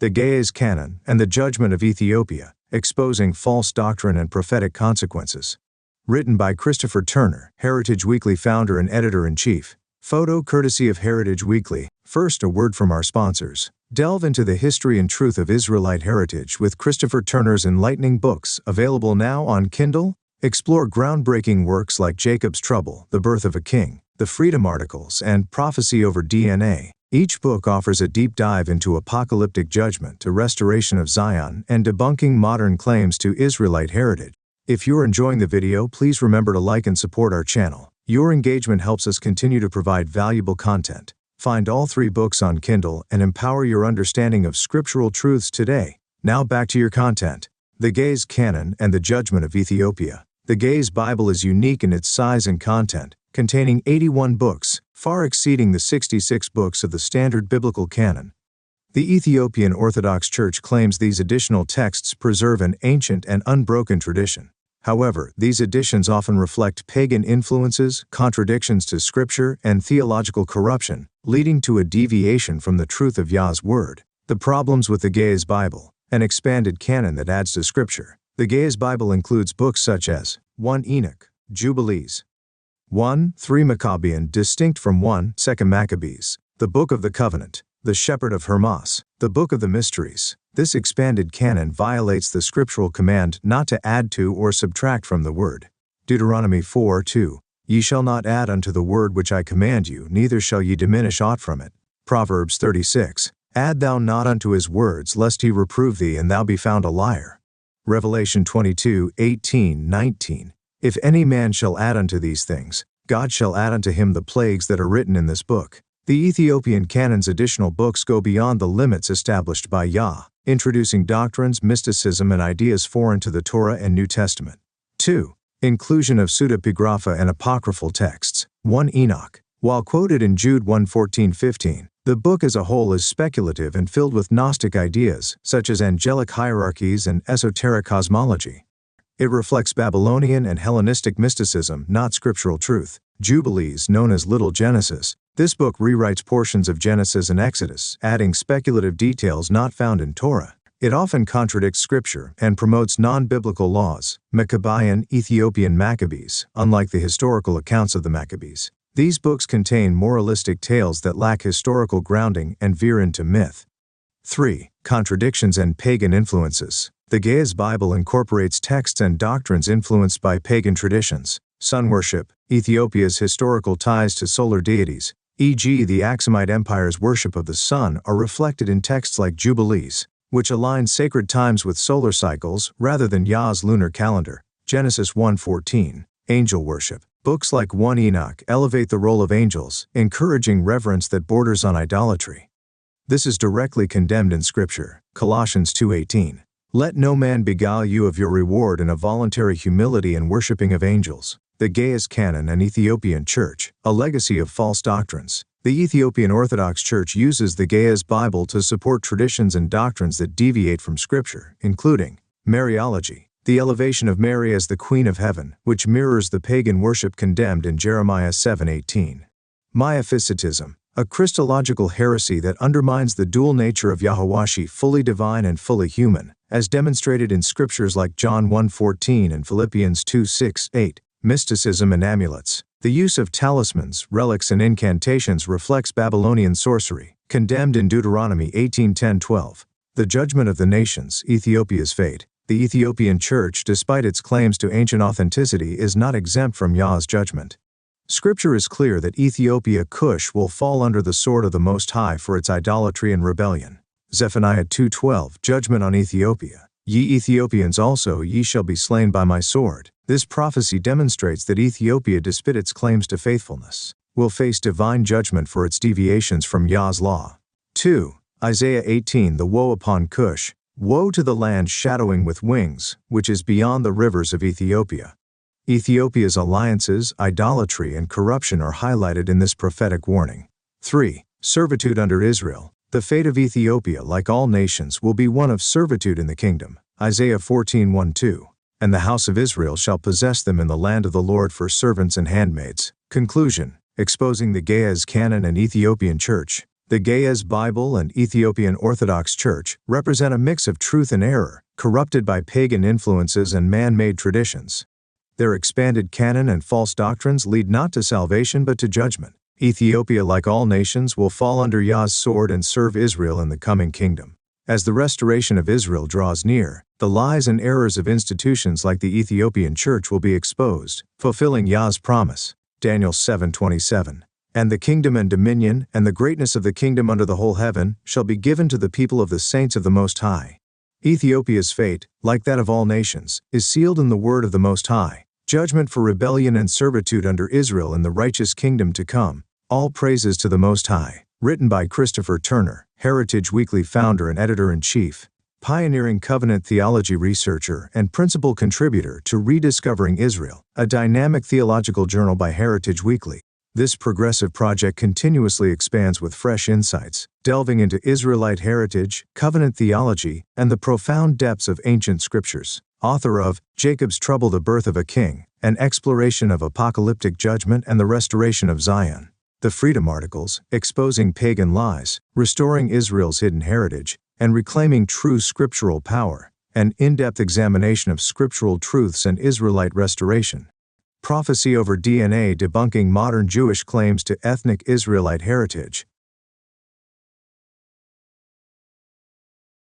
The Canon, and the Judgment of Ethiopia, Exposing False Doctrine and Prophetic Consequences. Written by Christopher Turner, Heritage Weekly founder and editor-in-chief. Photo courtesy of Heritage Weekly. First, a word from our sponsors. Delve into the history and truth of Israelite heritage with Christopher Turner's enlightening books, available now on Kindle. Explore groundbreaking works like Jacob's Trouble, The Birth of a King, The Freedom Articles, and Prophecy Over DNA. Each book offers a deep dive into apocalyptic judgment to restoration of Zion and debunking modern claims to Israelite heritage. If you're enjoying the video, please remember to like and support our channel. Your engagement helps us continue to provide valuable content. Find all 3 books on Kindle and empower your understanding of scriptural truths today. Now back to your content. The Canon and the Judgment of Ethiopia. The Bible is unique in its size and content, containing 81 books, far exceeding the 66 books of the standard biblical canon. The Ethiopian Orthodox Church claims these additional texts preserve an ancient and unbroken tradition. However, these additions often reflect pagan influences, contradictions to Scripture, and theological corruption, leading to a deviation from the truth of Yah's Word. The problems with the Bible, an expanded canon that adds to Scripture. The Bible includes books such as 1 Enoch, Jubilees, 1-3 Maccabean distinct from 1-2 Maccabees, the Book of the Covenant, the Shepherd of Hermas, the Book of the Mysteries. This expanded canon violates the scriptural command not to add to or subtract from the Word. Deuteronomy 4:2, Ye shall not add unto the word which I command you, neither shall ye diminish aught from it. Proverbs 36, Add thou not unto his words, lest he reprove thee and thou be found a liar. Revelation 22:18-19, If any man shall add unto these things, God shall add unto him the plagues that are written in this book. The Ethiopian canon's additional books go beyond the limits established by Yah, introducing doctrines, mysticism, and ideas foreign to the Torah and New Testament. 2. Inclusion of pseudepigrapha and apocryphal texts. 1 Enoch. While quoted in Jude 1:14-15, the book as a whole is speculative and filled with Gnostic ideas, such as angelic hierarchies and esoteric cosmology. It reflects Babylonian and Hellenistic mysticism, not scriptural truth. Jubilees, known as Little Genesis. This book rewrites portions of Genesis and Exodus, adding speculative details not found in Torah. It often contradicts Scripture and promotes non-biblical laws. Maccabean, Ethiopian Maccabees, unlike the historical accounts of the Maccabees. These books contain moralistic tales that lack historical grounding and veer into myth. 3. Contradictions and pagan influences. The Bible incorporates texts and doctrines influenced by pagan traditions. Sun worship, Ethiopia's historical ties to solar deities, e.g. the Aksumite Empire's worship of the sun, are reflected in texts like Jubilees, which align sacred times with solar cycles rather than Yah's lunar calendar. Genesis 1:14. Angel worship. Books like 1 Enoch elevate the role of angels, encouraging reverence that borders on idolatry. This is directly condemned in Scripture. Colossians 2:18. Let no man beguile you of your reward in a voluntary humility and worshiping of angels. The Canon and Ethiopian Church, a legacy of false doctrines. The Ethiopian Orthodox Church uses the Bible to support traditions and doctrines that deviate from Scripture, including Mariology, the elevation of Mary as the Queen of Heaven, which mirrors the pagan worship condemned in Jeremiah 7:18. Miaphysitism, a Christological heresy that undermines the dual nature of Yahweh, fully divine and fully human, as demonstrated in scriptures like John 1:14 and Philippians 2:6-8. Mysticism and amulets. The use of talismans, relics, and incantations reflects Babylonian sorcery, condemned in Deuteronomy 18:10-12. The Judgment of the Nations, Ethiopia's fate. The Ethiopian Church, despite its claims to ancient authenticity, is not exempt from Yah's judgment. Scripture is clear that Ethiopia Cush will fall under the sword of the Most High for its idolatry and rebellion. Zephaniah 2:12, Judgment on Ethiopia. Ye Ethiopians also, ye shall be slain by my sword. This prophecy demonstrates that Ethiopia, despite its claims to faithfulness, will face divine judgment for its deviations from Yah's law. 2. Isaiah 18, the woe upon Cush. Woe to the land shadowing with wings, which is beyond the rivers of Ethiopia. Ethiopia's alliances, idolatry, and corruption are highlighted in this prophetic warning. 3. Servitude under Israel. The fate of Ethiopia, like all nations, will be one of servitude in the kingdom. Isaiah 14:1-2. And the house of Israel shall possess them in the land of the Lord for servants and handmaids. Conclusion. Exposing the Canon and Ethiopian Church. The Ge'ez Bible and Ethiopian Orthodox Church represent a mix of truth and error, corrupted by pagan influences and man-made traditions. Their expanded canon and false doctrines lead not to salvation but to judgment. Ethiopia, like all nations, will fall under Yah's sword and serve Israel in the coming kingdom. As the restoration of Israel draws near, the lies and errors of institutions like the Ethiopian Church will be exposed, fulfilling Yah's promise. Daniel 7:27. And the kingdom and dominion, and the greatness of the kingdom under the whole heaven, shall be given to the people of the saints of the Most High. Ethiopia's fate, like that of all nations, is sealed in the word of the Most High. Judgment for rebellion and servitude under Israel in the righteous kingdom to come. All praises to the Most High. Written by Christopher Turner, Heritage Weekly founder and editor-in-chief, pioneering covenant theology researcher and principal contributor to Rediscovering Israel, a dynamic theological journal by Heritage Weekly. This progressive project continuously expands with fresh insights, delving into Israelite heritage, covenant theology, and the profound depths of ancient scriptures. Author of Jacob's Trouble, the Birth of a King, an exploration of apocalyptic judgment and the restoration of Zion. The Freedom articles, exposing pagan lies, restoring Israel's hidden heritage, and reclaiming true scriptural power. An in-depth examination of scriptural truths and Israelite restoration. Prophecy over DNA, debunking modern Jewish claims to ethnic Israelite heritage.